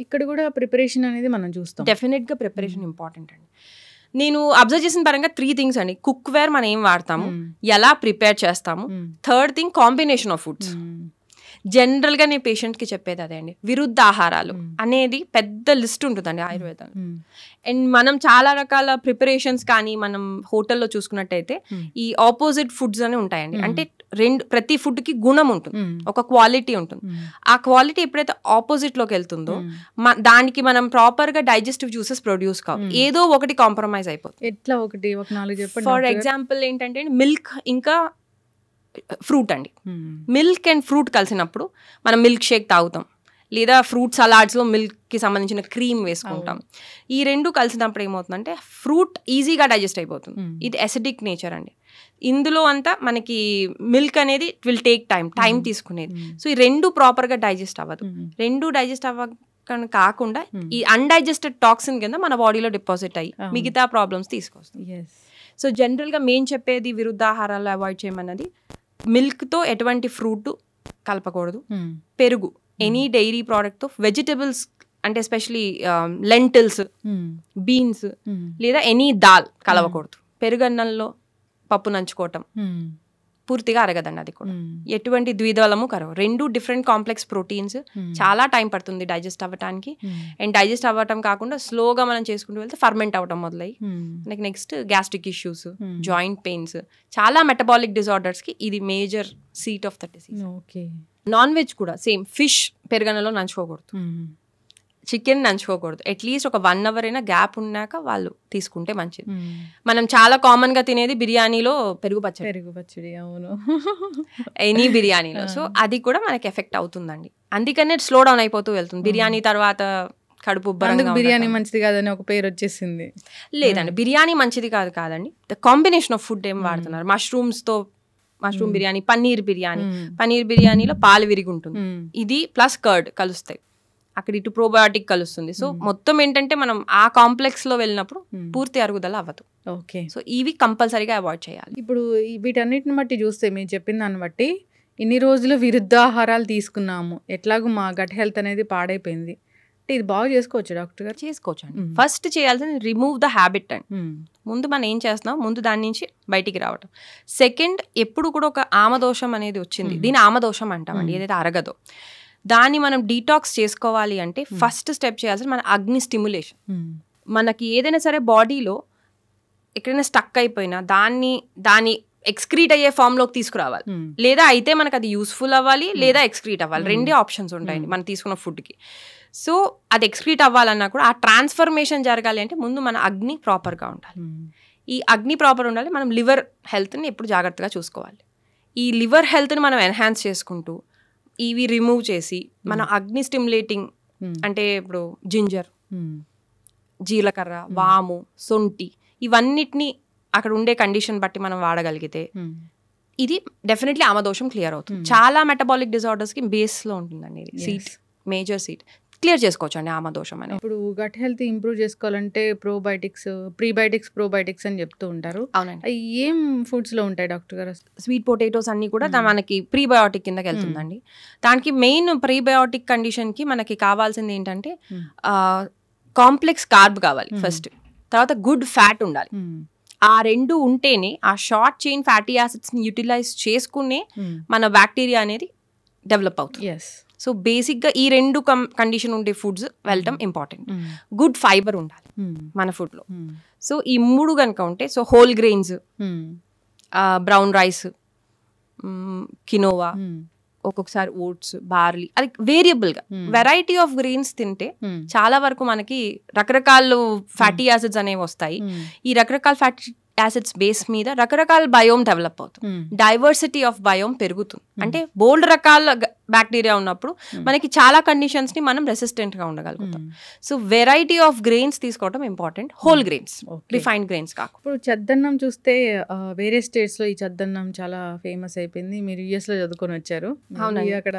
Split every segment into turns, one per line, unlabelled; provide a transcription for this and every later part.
ఇక్కడ కూడా ప్రిపరేషన్ అనేది మనం చూస్తాం.
డెఫినెట్గా ప్రిపరేషన్ ఇంపార్టెంట్ అండి. నేను అబ్జర్వ్ చేసిన పరంగా 3 థింగ్స్ అండి. కుక్ వేర్ మనం ఏం వాడతాము, ఎలా ప్రిపేర్ చేస్తాము, third thing combination of foods. జనరల్గా నేను పేషెంట్కి చెప్పేది అదే అండి, విరుద్ధ ఆహారాలు అనేది పెద్ద లిస్ట్ ఉంటుందండి ఆయుర్వేదంలో. అండ్ మనం చాలా రకాల ప్రిపరేషన్స్ కానీ మనం హోటల్లో చూసుకున్నట్టయితే ఈ ఆపోజిట్ ఫుడ్స్ అని ఉంటాయండి. అంటే ప్రతి ఫుడ్కి గుణం ఉంటుంది, ఒక క్వాలిటీ ఉంటుంది. ఆ క్వాలిటీ ఎప్పుడైతే ఆపోజిట్లోకి వెళ్తుందో దానికి మనం ప్రాపర్గా డైజెస్టివ్ జ్యూసెస్ ప్రొడ్యూస్ కావు, ఏదో ఒకటి కాంప్రమైజ్ అయిపోతుంది.
ఎట్లా ఒకటి ఒక 4 చెప్పండి.
ఫర్ ఎగ్జాంపుల్ ఏంటంటే మిల్క్ ఇంకా ఫ్రూట్ అండి. మిల్క్ అండ్ ఫ్రూట్ కలిసినప్పుడు మనం మిల్క్ షేక్ తాగుతాం, లేదా ఫ్రూట్ సలాడ్స్లో మిల్క్కి సంబంధించిన క్రీమ్ వేసుకుంటాం. ఈ రెండు కలిసినప్పుడు ఏమవుతుందంటే ఫ్రూట్ ఈజీగా డైజెస్ట్ అయిపోతుంది. ఇది అసిడిక్ నేచర్ అండి. ఇందులో అంతా మనకి మిల్క్ అనేది ఇట్ విల్ టేక్ టైం తీసుకునేది. సో ఈ రెండు ప్రాపర్గా డైజెస్ట్ అవ్వదు. రెండు డైజెస్ట్ కాకుండా ఈ అన్డైజెస్టెడ్ టాక్సిన్ కింద మన బాడీలో డిపాజిట్ అయ్యి మిగతా ప్రాబ్లమ్స్ తీసుకొస్తుంది. సో జనరల్గా మేము చెప్పేది విరుద్ధాహారాలు అవాయిడ్ చేయమన్నది, మిల్క్తో ఎటువంటి ఫ్రూట్ కలపకూడదు, పెరుగు ఎనీ డైరీ ప్రోడక్ట్తో, వెజిటబుల్స్ అంటే ఎస్పెషలీ లెంటిల్స్, బీన్స్ లేదా ఎనీ దాల్ కలవకూడదు. పెరుగన్నంలో పప్పు నంచుకోవటం పూర్తిగా అరగదండి. అది కూడా ఎటువంటి ద్విదళము కరవు. 2 డిఫరెంట్ కాంప్లెక్స్ ప్రోటీన్స్, చాలా టైం పడుతుంది డైజెస్ట్ అవ్వటానికి. అండ్ డైజెస్ట్ అవ్వటం కాకుండా స్లోగా మనం చేసుకుంటూ వెళ్తే ఫర్మెంట్ అవ్వటం మొదలయ్యి మనకి next gastric issues, joint pains, చాలా మెటబాలిక్ డిజార్డర్స్కి ఇది major seat of the disease. Non veg కూడా సేమ్, ఫిష్ పెరుగన్నలో నంచుకోకూడదు, చికెన్ నంచుకోకూడదు. అట్లీస్ట్ ఒక 1 hour అయినా గ్యాప్ ఉన్నాక వాళ్ళు తీసుకుంటే మంచిది. మనం చాలా కామన్ గా తినేది బిర్యానీలో పెరుగు పచ్చడి, అవును, ఎనీ బిర్యానీలో. సో అది కూడా మనకి ఎఫెక్ట్ అవుతుందండి. అందుకనే స్లో డౌన్ అయిపోతూ వెళ్తుంది. బిర్యానీ తర్వాత కడుపు ఉబ్బరంగా,
బిర్యానీ మంచిది కాదని ఒక పేరు వచ్చేసింది.
లేదండి, బిర్యానీ మంచిది కాదండి. ద కాంబినేషన్ ఆఫ్ ఫుడ్ ఏం వాడుతున్నారు. మష్రూమ్ బిర్యానీ, పన్నీర్ బిర్యానీలో పాలు విరిగి ఉంటుంది, ఇది ప్లస్ కర్డ్ కలుస్తాయి, అక్కడ ఇటు ప్రోబయోటిక్ కలుస్తుంది. సో మొత్తం ఏంటంటే మనం ఆ కాంప్లెక్స్ లో వెళ్ళినప్పుడు పూర్తి అరుగుదల అవ్వదు. సో ఇవి కంపల్సరీగా అవాయిడ్ చేయాలి.
ఇప్పుడు వీటన్నిటిని బట్టి చూస్తే మీరు చెప్పిన దాన్ని బట్టి ఇన్ని రోజులు విరుద్ధ ఆహారాలు తీసుకున్నాము, ఎట్లాగో మా గట్ హెల్త్ అనేది పాడైపోయింది, ఇది బాగా చేసుకోవచ్చు డాక్టర్ గారు?
చేసుకోవచ్చు అండి. ఫస్ట్ చేయాల్సింది రిమూవ్ ద హ్యాబిట్ అండి. ముందు మనం ఏం చేస్తున్నాం, ముందు దాని నుంచి బయటికి రావటం. సెకండ్, ఎప్పుడు కూడా ఒక ఆమదోషం అనేది వచ్చింది, దీని ఆమదోషం అంటామండి, ఏదైతే అరగదో దాన్ని మనం డీటాక్స్ చేసుకోవాలి అంటే ఫస్ట్ స్టెప్ చేయాల్సింది మన అగ్ని స్టిమ్యులేషన్. మనకి ఏదైనా సరే బాడీలో ఎక్కడైనా స్టక్ అయిపోయినా దాన్ని ఎక్స్క్రీట్ అయ్యే ఫామ్లోకి తీసుకురావాలి, లేదా అయితే మనకు అది యూస్ఫుల్ అవ్వాలి, లేదా ఎక్స్క్రీట్ అవ్వాలి. 2 ఆప్షన్స్ ఉంటాయండి మనం తీసుకున్న ఫుడ్కి. సో అది ఎక్స్క్రీట్ అవ్వాలన్నా కూడా ఆ ట్రాన్స్ఫర్మేషన్ జరగాలి అంటే ముందు మన అగ్ని ప్రాపర్గా ఉండాలి. ఈ అగ్ని ప్రాపర్ ఉండాలి. మనం లివర్ హెల్త్ని ఎప్పుడు జాగ్రత్తగా చూసుకోవాలి. ఈ లివర్ హెల్త్ని మనం ఎన్హాన్స్ చేసుకుంటూ ఇవి రిమూవ్ చేసి మన అగ్ని స్టిమ్యులేటింగ్ అంటే ఇప్పుడు జింజర్, జీలకర్ర, వాము, సొంటి ఇవన్నిటిని అక్కడ ఉండే కండిషన్ బట్టి మనం వాడగలిగితే ఇది డెఫినెట్లీ ఆమదోషం క్లియర్ అవుతుంది. చాలా మెటబాలిక్ డిజార్డర్స్కి బేస్లో ఉంటుందండి ఇది, సీట్, మేజర్ సీట్ క్లియర్ చేసుకోవచ్చు అండి ఆమదోషం అని.
ఇప్పుడు గట్ హెల్త్ ఇంప్రూవ్ చేసుకోవాలంటే ప్రోబయోటిక్స్ అని చెప్తూ ఉంటారు.
అవునండి.
ఏం ఫుడ్స్ లో ఉంటాయి డాక్టర్ గారు?
స్వీట్ పొటాటోస్ అన్ని కూడా మనకి ప్రీబయోటిక్ కిందకి వెళ్తుందండి. దానికి మెయిన్ ప్రీబయోటిక్ కండిషన్ కి మనకి కావాల్సింది ఏంటంటే కాంప్లెక్స్ కార్బ్ కావాలి ఫస్ట్, తర్వాత గుడ్ ఫ్యాట్ ఉండాలి. ఆ 2 ఉంటేనే ఆ షార్ట్ చైన్ ఫ్యాటీ యాసిడ్స్ ని యూటిలైజ్ చేసుకునే మన బ్యాక్టీరియా అనేది డెవలప్ అవుతుంది. సో బేసిక్గా ఈ 2 కండిషన్ ఉండే ఫుడ్స్ వెళ్ళటం ఇంపార్టెంట్. గుడ్ ఫైబర్ ఉండాలి మన ఫుడ్లో. సో ఈ 3 కనుక ఉంటే, so whole grains, brown rice, quinoa, ఒక్కొక్కసారి ఓట్స్, బార్లీ, అది వేరియబుల్గా వెరైటీ ఆఫ్ గ్రెయిన్స్ తింటే చాలా వరకు మనకి రకరకాల ఫ్యాటీ యాసిడ్స్ అనేవి వస్తాయి. ఈ రకరకాల ఫ్యాటీ యాసిడ్స్ బేస్ మీద రకరకాల బయోమ్ డెవలప్ అవుతుంది, డైవర్సిటీ ఆఫ్ బయోమ్ పెరుగుతుంది. అంటే బోల్డ్ రకాల బ్యాక్టీరియా ఉన్నప్పుడు మనకి చాలా కండిషన్స్ ని మనం రెసిస్టెంట్ గా ఉండగలుగుతాం. సో వెరైటీ ఆఫ్ గ్రెయిన్స్ తీసుకోవడం important, whole grains, refined grains కాకుండా.
ఇప్పుడు చద్దన్నం చూస్తే వేరే స్టేట్స్ లో ఈ చద్దన్నం చాలా ఫేమస్ అయిపోయింది. మీరు US లో చదువుకొని వచ్చారు, అక్కడ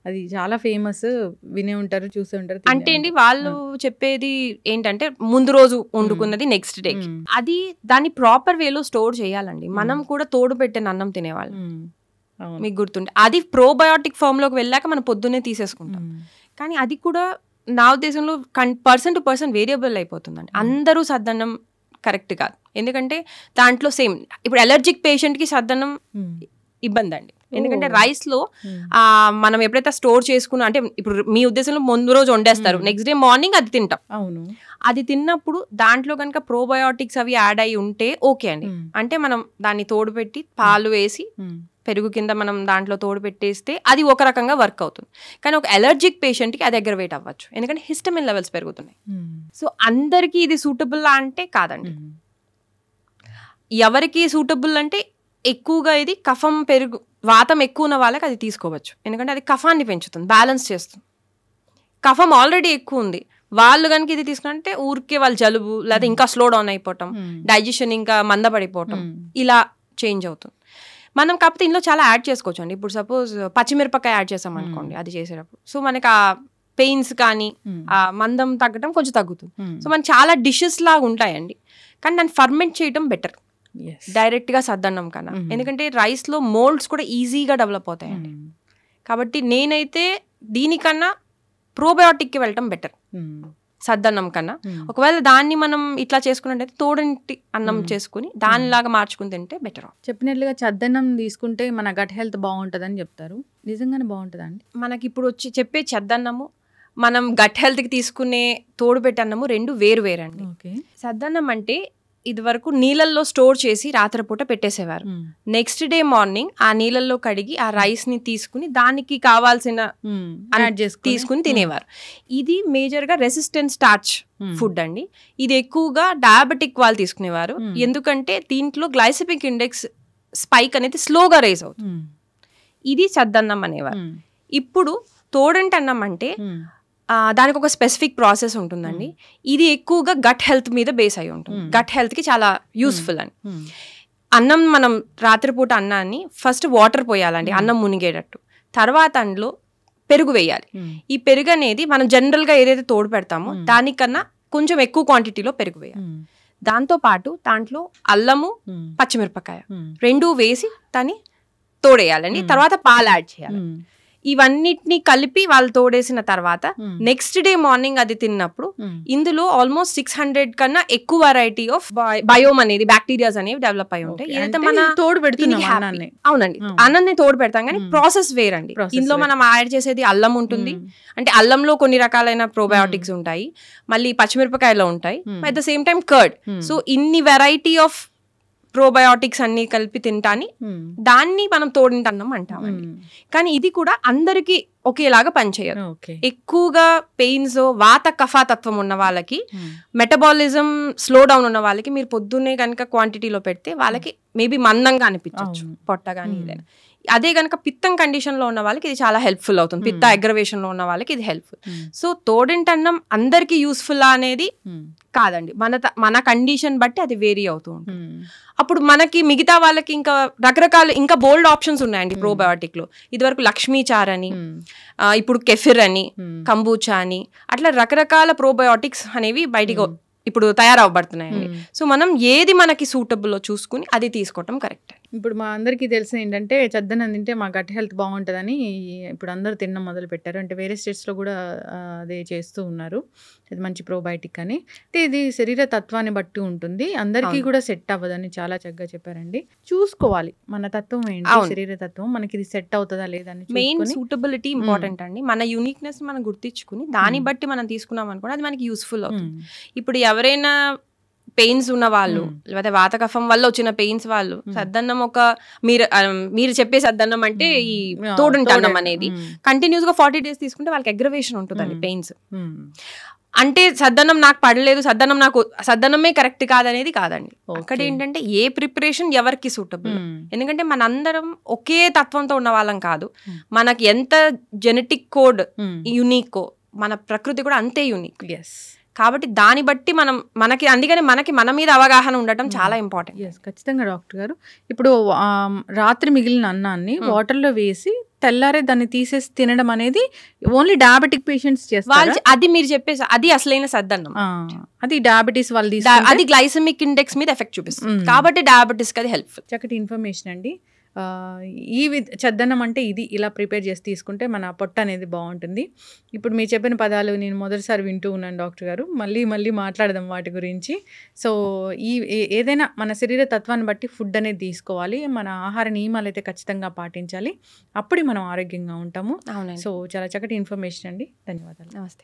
అది చాలా ఫేమస్, వినే ఉంటారు, చూసే ఉంటారు.
అంటే అండి వాళ్ళు చెప్పేది ఏంటంటే ముందు రోజు వండుకున్నది నెక్స్ట్ డే, అది దాన్ని ప్రాపర్ వేలో స్టోర్ చేయాలండి. మనం కూడా తోడు పెట్టిన అన్నం తినేవాళ్ళం, మీకు గుర్తుంటే. అది ప్రోబయోటిక్ ఫామ్ లోకి వెళ్ళాక మనం పొద్దున్నే తీసేసుకుంటాం. కానీ అది కూడా నా ఉద్దేశంలో పర్సన్ టు పర్సన్ వేరియబుల్ అయిపోతుందండి. అందరూ సద్దన్నం కరెక్ట్ కాదు. ఎందుకంటే దాంట్లో సేమ్ ఇప్పుడు అలర్జిక్ పేషెంట్కి సద్దన్నం ఇబ్బంది అండి. ఎందుకంటే రైస్లో మనం ఎప్పుడైతే స్టోర్ చేసుకున్నా, అంటే ఇప్పుడు మీ ఉద్దేశంలో ముందు రోజు వండేస్తారు, నెక్స్ట్ డే మార్నింగ్ అది తింటాం.
అవును,
అది తిన్నప్పుడు దాంట్లో కనుక ప్రోబయోటిక్స్ అవి యాడ్ అయి ఉంటే ఓకే అండి. అంటే మనం దాన్ని తోడు పెట్టి పాలు వేసి పెరుగు కింద మనం దాంట్లో తోడు పెట్టేస్తే అది ఒక రకంగా వర్క్ అవుతుంది. కానీ ఒక అలర్జిక్ పేషెంట్కి అది అగ్రవేట్ అవ్వచ్చు, ఎందుకంటే హిస్టమిన్ లెవెల్స్ పెరుగుతున్నాయి. సో అందరికీ ఇది సూటబుల్ అంటే కాదండి. ఎవరికి సూటబుల్ అంటే ఎక్కువగా ఇది కఫం పెరుగు వాతం ఎక్కువ ఉన్న వాళ్ళకి అది తీసుకోవచ్చు, ఎందుకంటే అది కఫాన్ని పెంచుతుంది, బ్యాలెన్స్ చేస్తుంది. కఫం ఆల్రెడీ ఎక్కువ ఉంది, వాళ్ళు కనుక ఇది తీసుకుంటే ఊరికే వాళ్ళు జలుబు లేదా ఇంకా స్లో డౌన్ అయిపోవటం, డైజెషన్ ఇంకా మందపడిపోవటం ఇలా చేంజ్ అవుతుంది. మనం కాకపోతే ఇందులో చాలా యాడ్ చేసుకోవచ్చు అండి. ఇప్పుడు సపోజ్ పచ్చిమిరపకాయ యాడ్ చేసాం అనుకోండి అది చేసేటప్పుడు, సో మనకి ఆ పెయిన్స్ కానీ ఆ మందం తగ్గడం కొంచెం తగ్గుతుంది. సో మనకి చాలా డిషెస్ లాగా ఉంటాయండి. కానీ దాన్ని ఫర్మెంట్ చేయడం బెటర్ డైరెక్ట్గా సద్దన్నం కన్నా, ఎందుకంటే రైస్లో మోల్డ్స్ కూడా ఈజీగా డెవలప్ అవుతాయండి. కాబట్టి నేనైతే దీనికన్నా ప్రోబయోటిక్కి వెళ్ళటం బెటర్ సద్దన్నం కన్నా. ఒకవేళ దాన్ని మనం ఇట్లా చేసుకున్నట్టయితే తోడంటి అన్నం చేసుకుని దానిలాగా మార్చుకుని తింటే బెటర్.
చెప్పినట్లుగా చద్దన్నం తీసుకుంటే మన గట్ హెల్త్ బాగుంటుందని చెప్తారు, నిజంగానే బాగుంటుందా అండి?
మనకి ఇప్పుడు వచ్చి చెప్పే చద్దన్నము మనం గట్ హెల్త్కి తీసుకునే తోడు పెట్టి అన్నము రెండు వేరు వేరండి. సద్దన్నం అంటే ఇది వరకు నీళ్ళల్లో స్టోర్ చేసి రాత్రిపూట పెట్టేసేవారు. నెక్స్ట్ డే మార్నింగ్ ఆ నీళ్ళల్లో కడిగి ఆ రైస్ ని తీసుకుని దానికి కావాల్సిన తీసుకుని తినేవారు. ఇది మేజర్ గా రెసిస్టెంట్ స్టార్చ్ ఫుడ్ అండి. ఇది ఎక్కువగా డయాబెటిక్ వాళ్ళు తీసుకునేవారు, ఎందుకంటే దీంట్లో గ్లైసెమిక్ ఇండెక్స్ స్పైక్ అనేది స్లోగా రైజ్ అవుతుంది. ఇది సద్దన్నం అనేవారు. ఇప్పుడు తోడంటి అన్నం అంటే దానికి ఒక స్పెసిఫిక్ ప్రాసెస్ ఉంటుందండి. ఇది ఎక్కువగా గట్ హెల్త్ మీద బేస్ అయి ఉంటుంది, గట్ హెల్త్ కి చాలా యూస్ఫుల్ అని. అన్నం మనం రాత్రిపూట అన్నాన్ని ఫస్ట్ వాటర్ పోయాలండి అన్నం మునిగేటట్టు, తర్వాత అందులో పెరుగు వేయాలి. ఈ పెరుగు అనేది మనం జనరల్ గా ఏదైతే తోడు పెడతామో దానికన్నా కొంచెం ఎక్కువ క్వాంటిటీలో పెరుగు వేయాలి. దాంతో పాటు దాంట్లో అల్లము పచ్చిమిరపకాయ రెండు వేసి దాన్ని తోడేయాలండి. తర్వాత పాలు యాడ్ చేయాలి. ఇవన్నిటిని కలిపి వాళ్ళు తోడేసిన తర్వాత నెక్స్ట్ డే మార్నింగ్ అది తిన్నప్పుడు ఇందులో ఆల్మోస్ట్ 600 కన్నా ఎక్కువ వెరైటీ ఆఫ్ బయోమ్ అనేది బ్యాక్టీరియాస్ అనేవి డెవలప్ అయి ఉంటాయి. ఏదైతే మన
తోడు పెడుతున్నాం,
అవునండి అన్నాన్ని తోడు పెడతాం, కానీ ప్రాసెస్ వేరండి. ఇందులో మనం యాడ్ చేసేది అల్లం ఉంటుంది, అంటే అల్లంలో కొన్ని రకాలైన ప్రోబయోటిక్స్ ఉంటాయి, మళ్ళీ పచ్చిమిరపకాయలో ఉంటాయి, at the same time curd. So ఇన్ని వెరైటీ ఆఫ్ ప్రోబయోటిక్స్ అన్ని కలిపి తింటాని దాన్ని మనం తోడింటి అన్నం అంటామండి. కానీ ఇది కూడా అందరికి ఒకేలాగా పనిచేయదు. ఎక్కువగా పెయిన్స్ వాత కఫాతత్వం ఉన్న వాళ్ళకి, మెటబాలిజం స్లో డౌన్ ఉన్న వాళ్ళకి మీరు పొద్దున్నే కనుక క్వాంటిటీలో పెడితే వాళ్ళకి మేబీ మందంగా అనిపించవచ్చు పొట్ట కానీ ఏదైనా. అదే కనుక పిత్తం కండిషన్ లో ఉన్న వాళ్ళకి ఇది చాలా హెల్ప్ఫుల్ అవుతుంది, పిత్త అగ్రవేషన్ లో ఉన్న వాళ్ళకి ఇది హెల్ప్ఫుల్. సో తోడింటి అన్నం అందరికి యూస్ఫుల్ అనేది కాదండి, మన కండిషన్ బట్టి అది వేరీ అవుతూ ఉంటుంది. అప్పుడు మనకి మిగతా వాళ్ళకి ఇంకా రకరకాల ఇంకా బోల్డ్ ఆప్షన్స్ ఉన్నాయండి ప్రోబయోటిక్ లో. ఇదివరకు లక్ష్మీ చార్ అని, ఇప్పుడు కెఫిర్ అని, కంబూచా అని, అట్లా రకరకాల ప్రోబయోటిక్స్ అనేవి బయటికి ఇప్పుడు తయారవబడుతున్నాయండి. సో మనం ఏది మనకి సూటబుల్ చూసుకుని అది తీసుకోవటం కరెక్ట్.
ఇప్పుడు మా అందరికీ తెలిసిన ఏంటంటే చద్దన్నం తింటే మా గట్ హెల్త్ బాగుంటుందని ఇప్పుడు అందరూ తినడం మొదలు పెట్టారు. అంటే వేరే స్టేట్స్లో కూడా అదే చేస్తూ ఉన్నారు, ఇది మంచి ప్రోబయోటిక్ అని. అంటే ఇది శరీర తత్వాన్ని బట్టి ఉంటుంది, అందరికీ కూడా సెట్ అవ్వదని చాలా చక్కగా చెప్పారండి. చూసుకోవాలి మన తత్వం ఏంటి, శరీర తత్వం మనకి ఇది సెట్ అవుతుందా లేదా అని.
మెయిన్ సూటబిలిటీ ఇంపార్టెంట్ అండి. మన యూనిక్నెస్ మనం గుర్తించుకుని దాన్ని బట్టి మనం తీసుకున్నాం అనుకోండి అది మనకి యూస్ఫుల్ అవుతుంది. ఇప్పుడు ఎవరైనా పెయిన్స్ ఉన్న వాళ్ళు లేకపోతే వాత కఫం వల్ల వచ్చిన పెయిన్స్ వాళ్ళు సద్దన్నం ఒక మీరు చెప్పే సద్దన్నం అంటే ఈ తోడంటి అన్నం అనేది కంటిన్యూస్ గా 40 days తీసుకుంటే వాళ్ళకి అగ్రవేషన్ ఉంటుందండి పెయిన్స్. అంటే సద్దన్నం నాకు పడలేదు, సద్దన్నమే కరెక్ట్ కాదనేది కాదండి. అక్కడ ఏంటంటే ఏ ప్రిపరేషన్ ఎవరికి సూటబుల్, ఎందుకంటే మనందరం ఒకే తత్వంతో ఉన్న వాళ్ళం కాదు. మనకి ఎంత జెనెటిక్ కోడ్ యూనిక్, మన ప్రకృతి కూడా అంతే యూనిక్. కాబట్టి దాన్ని బట్టి అందుకని మనకి మన మీద అవగాహన ఉండటం చాలా ఇంపార్టెంట్.
ఖచ్చితంగా డాక్టర్ గారు. ఇప్పుడు రాత్రి మిగిలిన అన్నాన్ని వాటర్లో వేసి తెల్లారే దాన్ని తీసేసి తినడం అనేది ఓన్లీ డయాబెటిక్ పేషెంట్స్ చేస్తారు.
అది మీరు చెప్పేసి అది అసలైన సద్దన్నం,
అది డయాబెటీస్ వాళ్ళు
అది గ్లైసెమిక్ ఇండెక్స్ మీద ఎఫెక్ట్ చూపిస్తుంది కాబట్టి డయాబెటీస్ కి అది హెల్ప్ఫుల్.
చక్కటి ఇన్ఫర్మేషన్ అండి. చద్దన్నం అంటే ఇది ఇలా ప్రిపేర్ చేసి తీసుకుంటే మన పొట్ట అనేది బాగుంటుంది. ఇప్పుడు మీరు చెప్పిన పదాలు నేను మొదటిసారి వింటూ ఉన్నాను డాక్టర్ గారు. మళ్ళీ మళ్ళీ మాట్లాడదాం వాటి గురించి. సో, ఏదైనా మన శరీర తత్వాన్ని బట్టి ఫుడ్ అనేది తీసుకోవాలి. మన ఆహార నియమాలైతే ఖచ్చితంగా పాటించాలి. అప్పుడే మనం ఆరోగ్యంగా ఉంటాము.
అవునండి.
సో, చాలా చక్కటి ఇన్ఫర్మేషన్ అండి. ధన్యవాదాలు.
నమస్తే.